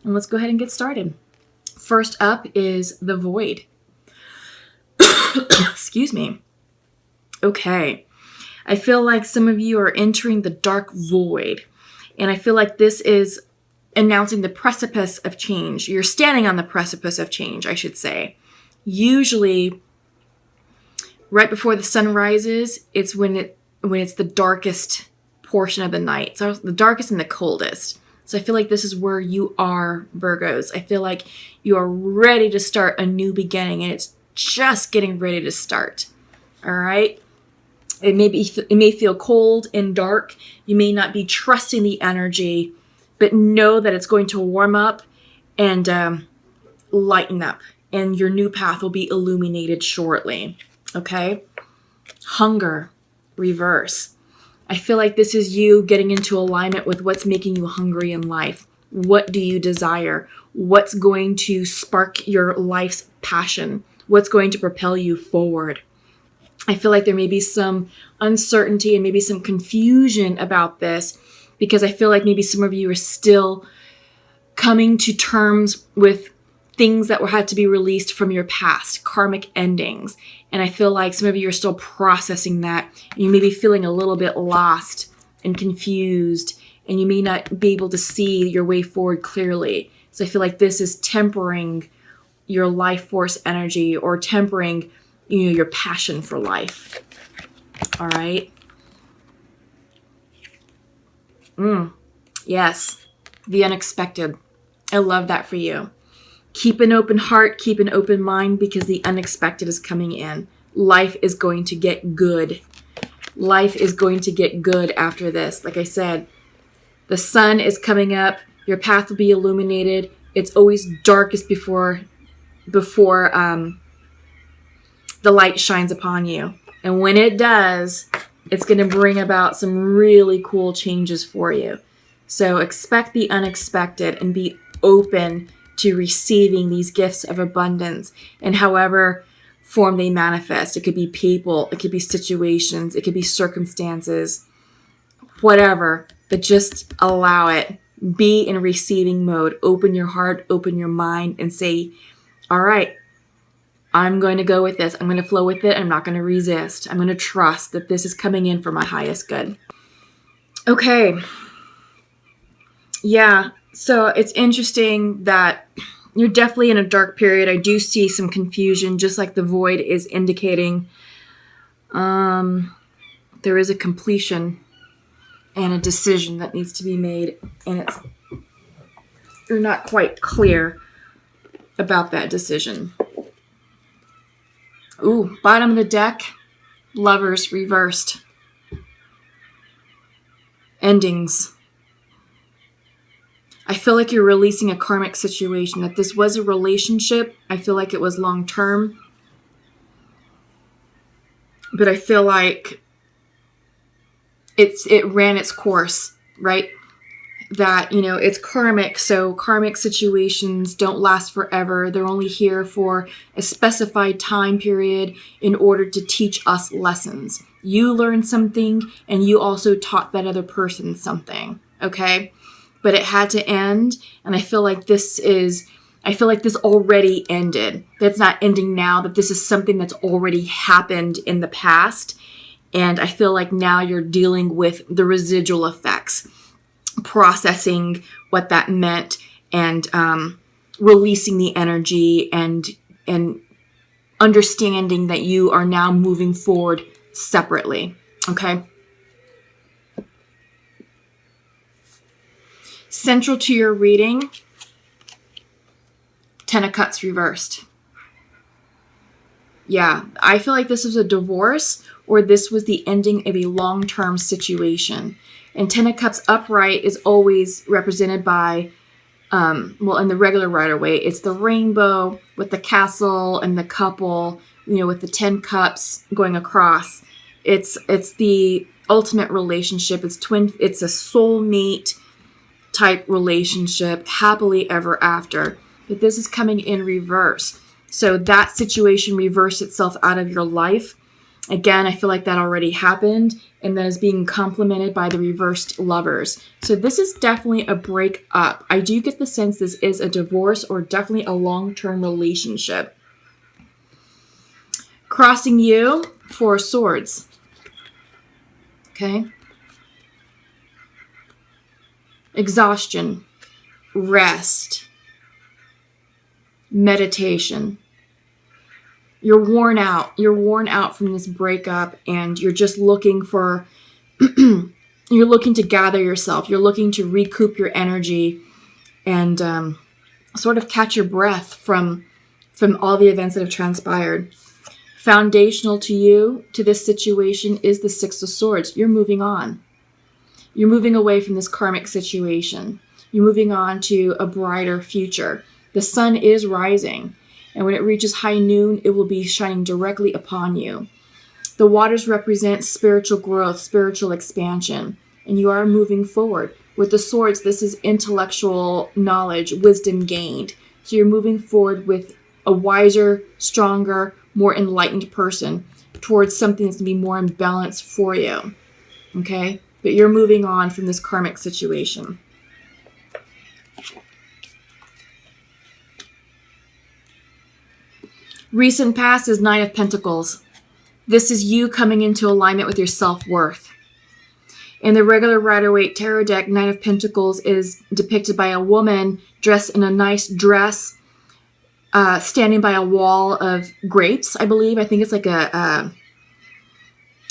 And let's go ahead and get started. First up is the void. Excuse me. Okay. I feel like some of you are entering the dark void. And I feel like this is announcing the precipice of change. You're standing on the precipice of change, I should say. Usually, right before the sun rises, it's when it's the darkest portion of the night. So the darkest and the coldest. So I feel like this is where you are, Virgos. I feel like you are ready to start a new beginning, and it's just getting ready to start. All right? It may feel cold and dark. You may not be trusting the energy, but know that it's going to warm up and lighten up, and your new path will be illuminated shortly. Okay? Hunger, reverse. I feel like this is you getting into alignment with what's making you hungry in life. What do you desire? What's going to spark your life's passion? What's going to propel you forward? I feel like there may be some uncertainty and maybe some confusion about this, because I feel like maybe some of you are still coming to terms with things that had to be released from your past, karmic endings. And I feel like some of you are still processing that. And you may be feeling a little bit lost and confused, and you may not be able to see your way forward clearly. So I feel like this is tempering your life force energy, or tempering, your passion for life. All right. Yes. The unexpected. I love that for you. Keep an open heart, keep an open mind, because the unexpected is coming in. Life is going to get good. Life is going to get good after this. Like I said, the sun is coming up. Your path will be illuminated. It's always darkest before the light shines upon you. And when it does, it's going to bring about some really cool changes for you. So expect the unexpected and be open to receiving these gifts of abundance in however form they manifest. It could be people, it could be situations, it could be circumstances, whatever, but just allow it. Be in receiving mode. Open your heart, open your mind, and say, all right, I'm going to go with this. I'm going to flow with it. I'm not going to resist. I'm going to trust that this is coming in for my highest good. Okay. Yeah. So it's interesting that you're definitely in a dark period. I do see some confusion, just like the void is indicating. There is a completion and a decision that needs to be made, and you're not quite clear about that decision. Ooh, bottom of the deck, Lovers reversed. Endings. I feel like you're releasing a karmic situation, that this was a relationship. I feel like it was long term. But I feel like it ran its course, right? That, it's karmic, so karmic situations don't last forever. They're only here for a specified time period in order to teach us lessons. You learned something, and you also taught that other person something, okay? But it had to end, and I feel like this already ended. That's not ending now, that this is something that's already happened in the past, and I feel like now you're dealing with the residual effects, processing what that meant, and releasing the energy, and understanding that you are now moving forward separately, okay? Central to your reading, Ten of Cups reversed. Yeah, I feel like this was a divorce, or this was the ending of a long-term situation. And Ten of Cups upright is always represented by, in the regular Rider-Waite, it's the rainbow with the castle and the couple, with the 10 cups going across. It's the ultimate relationship. It's a soulmate type relationship, happily ever after. But this is coming in reverse. So that situation reversed itself out of your life. Again, I feel like that already happened, and that is being complemented by the reversed Lovers. So this is definitely a breakup. I do get the sense this is a divorce or definitely a long-term relationship. Crossing you, Four of Swords. Okay. Exhaustion, rest, meditation. You're worn out. You're worn out from this breakup, and you're just looking for, you're looking to gather yourself. You're looking to recoup your energy and sort of catch your breath from all the events that have transpired. Foundational to you, to this situation, is the Six of Swords. You're moving on. You're moving away from this karmic situation. You're moving on to a brighter future. The sun is rising, and when it reaches high noon, it will be shining directly upon you. The waters represent spiritual growth, spiritual expansion, and you are moving forward. With the swords, this is intellectual knowledge, wisdom gained. So you're moving forward with a wiser, stronger, more enlightened person towards something that's going to be more in balance for you. Okay? But you're moving on from this karmic situation. Recent past is Nine of Pentacles. This is you coming into alignment with your self-worth. In the regular Rider-Waite tarot deck, Nine of Pentacles is depicted by a woman dressed in a nice dress, standing by a wall of grapes, I believe. I think it's like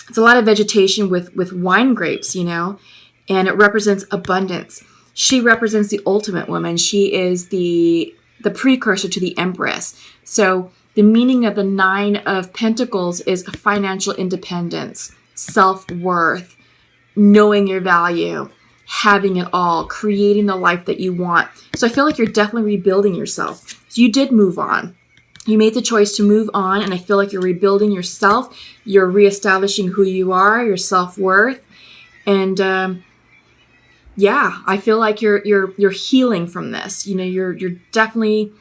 it's a lot of vegetation with wine grapes, you know, and it represents abundance. She represents the ultimate woman. She is the precursor to the Empress. So the meaning of the Nine of Pentacles is financial independence, self-worth, knowing your value, having it all, creating the life that you want. So I feel like you're definitely rebuilding yourself. So you did move on. You made the choice to move on, and I feel like you're rebuilding yourself. You're reestablishing who you are, your self-worth, and yeah, I feel like you're healing from this. You know, you're definitely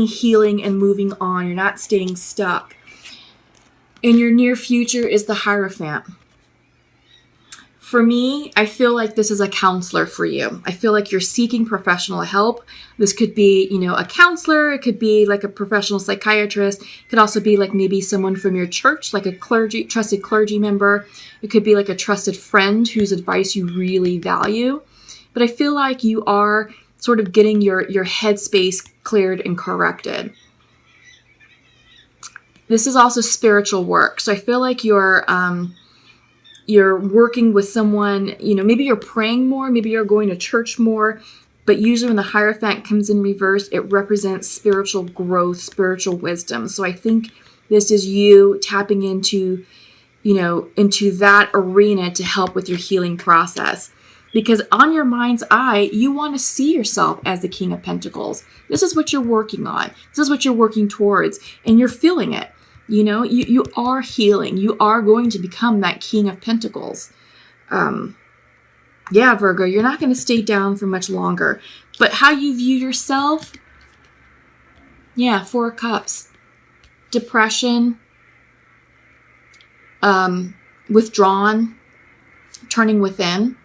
healing and moving on. You're not staying stuck. In your near future is the Hierophant. For me, I feel like this is a counselor for you. I feel like you're seeking professional help. This could be, you know, a counselor. It could be like a professional psychiatrist. It could also be like maybe someone from your church, like a trusted clergy member. It could be like a trusted friend whose advice you really value. But I feel like you are sort of getting your headspace cleared and corrected. This is also spiritual work. So I feel like you're working with someone, you know, maybe you're praying more, maybe you're going to church more, but usually when the Hierophant comes in reverse, it represents spiritual growth, spiritual wisdom. So I think this is you tapping into, you know, into that arena to help with your healing process. Because on your mind's eye, you want to see yourself as the King of Pentacles. This is what you're working on. This is what you're working towards, and you're feeling it. You know, you are healing. You are going to become that King of Pentacles. Yeah, Virgo, you're not going to stay down for much longer. But how you view yourself, yeah, Four of Cups. Depression, withdrawn, turning within.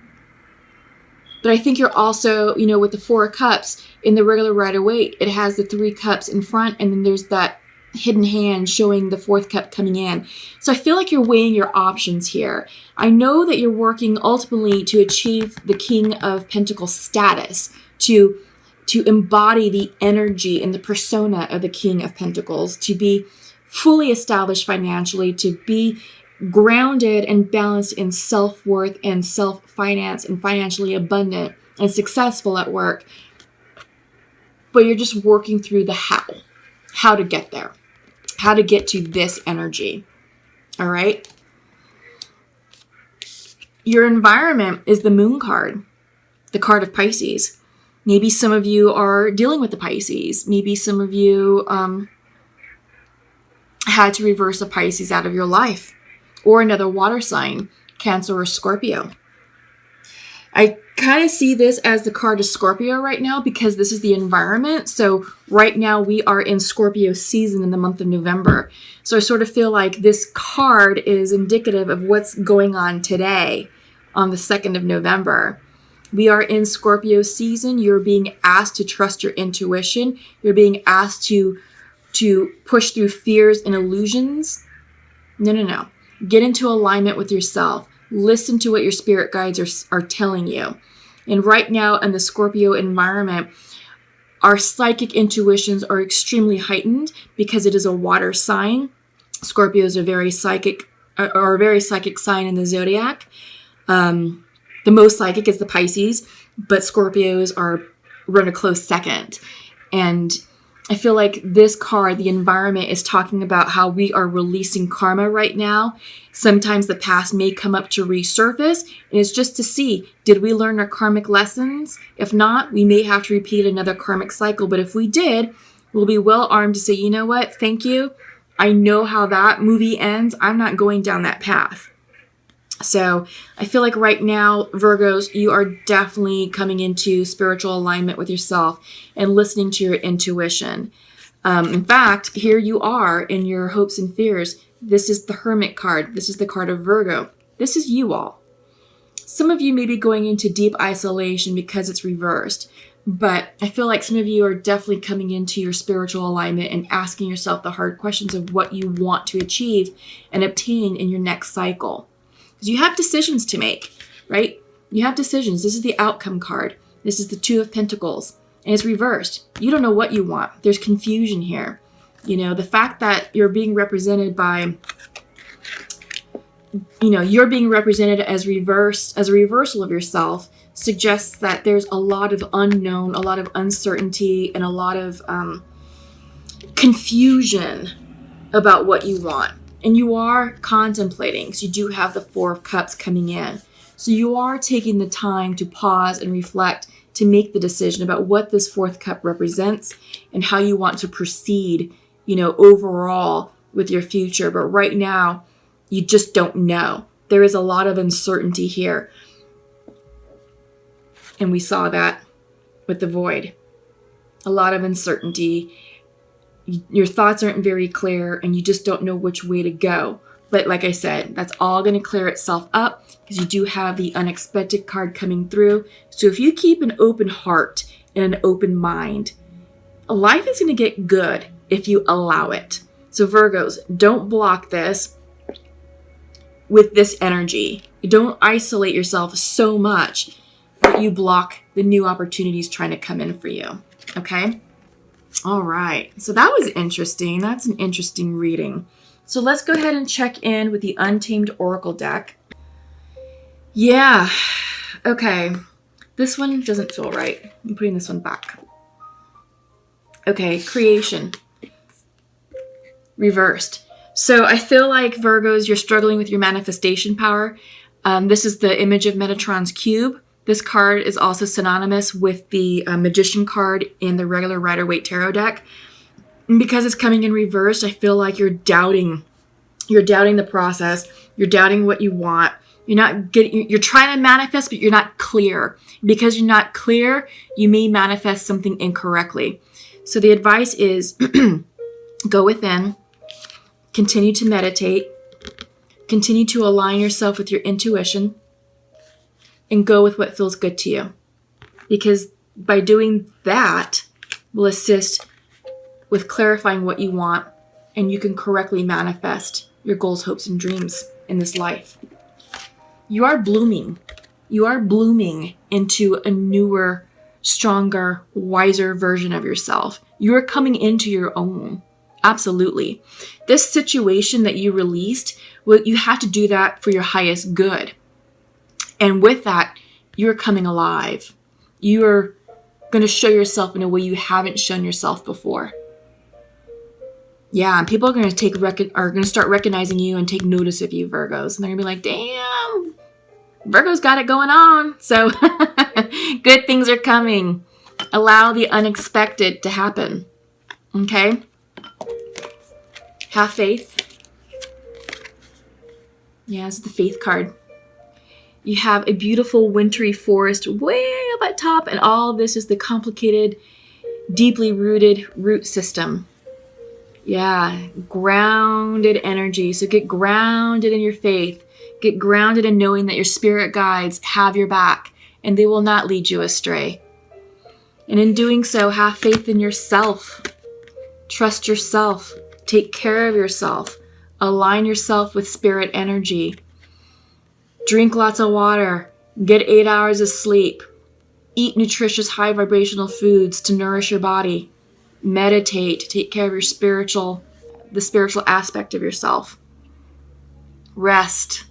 But I think you're also, you know, with the Four of Cups, in the regular Rider-Waite, it has the Three Cups in front, and then there's that hidden hand showing the fourth cup coming in. So I feel like you're weighing your options here. I know that you're working ultimately to achieve the King of Pentacles status, to embody the energy and the persona of the King of Pentacles, to be fully established financially, to be grounded and balanced in self-worth and self-finance and financially abundant and successful at work. But you're just working through the how to get there, how to get to this energy. All right. Your environment is the Moon card, the card of Pisces. Maybe some of you are dealing with the Pisces. Maybe some of you had to reverse a Pisces out of your life, or another water sign, Cancer or Scorpio. I kind of see this as the card of Scorpio right now because this is the environment. So right now we are in Scorpio season in the month of November. So I sort of feel like this card is indicative of what's going on today on the 2nd of November. We are in Scorpio season. You're being asked to trust your intuition. You're being asked to push through fears and illusions. No. Get into alignment with yourself. Listen to what your spirit guides are telling you. And right now in the Scorpio environment, our psychic intuitions are extremely heightened because it is a water sign. Scorpios are a very psychic sign in the zodiac. The most psychic is the Pisces, but Scorpios run a close second. And I feel like this card, the environment, is talking about how we are releasing karma right now. Sometimes the past may come up to resurface, and it's just to see, did we learn our karmic lessons? If not, we may have to repeat another karmic cycle. But if we did, we'll be well armed to say, you know what, thank you. I know how that movie ends. I'm not going down that path. So I feel like right now, Virgos, you are definitely coming into spiritual alignment with yourself and listening to your intuition. In fact, here you are in your hopes and fears. This is the Hermit card. This is the card of Virgo. This is you all. Some of you may be going into deep isolation because it's reversed. But I feel like some of you are definitely coming into your spiritual alignment and asking yourself the hard questions of what you want to achieve and obtain in your next cycle. Because you have decisions to make, right? You have decisions. This is the outcome card. This is the Two of Pentacles. And it's reversed. You don't know what you want. There's confusion here. You know, the fact that you're being represented by, you're being represented as a reversal of yourself suggests that there's a lot of unknown, a lot of uncertainty, and a lot of confusion about what you want. And you are contemplating, because you do have the Four of Cups coming in. So you are taking the time to pause and reflect to make the decision about what this fourth cup represents and how you want to proceed, overall with your future. But right now, you just don't know. There is a lot of uncertainty here. And we saw that with the Void. A lot of uncertainty. Your thoughts aren't very clear and you just don't know which way to go. But like I said, that's all going to clear itself up because you do have the unexpected card coming through. So if you keep an open heart and an open mind, life is going to get good if you allow it. So Virgos, don't block this with this energy. Don't isolate yourself so much that you block the new opportunities trying to come in for you. Okay? All right. So that was interesting. That's an interesting reading. So let's go ahead and check in with the Untamed Oracle deck. Yeah. Okay. This one doesn't feel right. I'm putting this one back. Okay. Creation. Reversed. So I feel like Virgos, you're struggling with your manifestation power. This is the image of Metatron's cube. This card is also synonymous with the Magician card in the regular Rider-Waite Tarot deck. And because it's coming in reversed, I feel like you're doubting the process. You're doubting what you want. You're trying to manifest, but you're not clear. Because you're not clear, you may manifest something incorrectly. So the advice is go within, continue to meditate, continue to align yourself with your intuition, and go with what feels good to you. Because by doing that will assist with clarifying what you want, and you can correctly manifest your goals, hopes, and dreams in this life. You are blooming. You are blooming into a newer, stronger, wiser version of yourself. You are coming into your own. Absolutely. This situation that you released, well, you have to do that for your highest good. And with that, you're coming alive. You're going to show yourself in a way you haven't shown yourself before. Yeah, and people are going to start recognizing you and take notice of you, Virgos. And they're going to be like, damn, Virgo's got it going on. So good things are coming. Allow the unexpected to happen. Okay? Have faith. Yeah, it's the Faith card. You have a beautiful wintry forest way up at top, and all this is the complicated, deeply rooted root system. Yeah, grounded energy. So get grounded in your faith. Get grounded in knowing that your spirit guides have your back and they will not lead you astray. And in doing so, have faith in yourself. Trust yourself. Take care of yourself. Align yourself with spirit energy. Drink lots of water. Get 8 hours of sleep. Eat nutritious, high vibrational foods to nourish your body. Meditate. Take care of the spiritual aspect of yourself. Rest.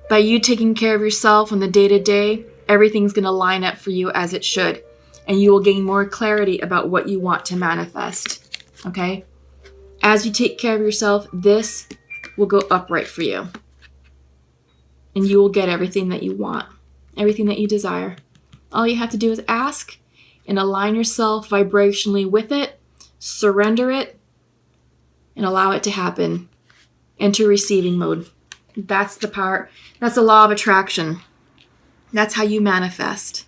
By you taking care of yourself on the day-to-day, everything's going to line up for you as it should. And you will gain more clarity about what you want to manifest. Okay? As you take care of yourself, this will go upright for you. And you will get everything that you want. Everything that you desire. All you have to do is ask and align yourself vibrationally with it. Surrender it. And allow it to happen. Enter receiving mode. That's the power. That's the law of attraction. That's how you manifest.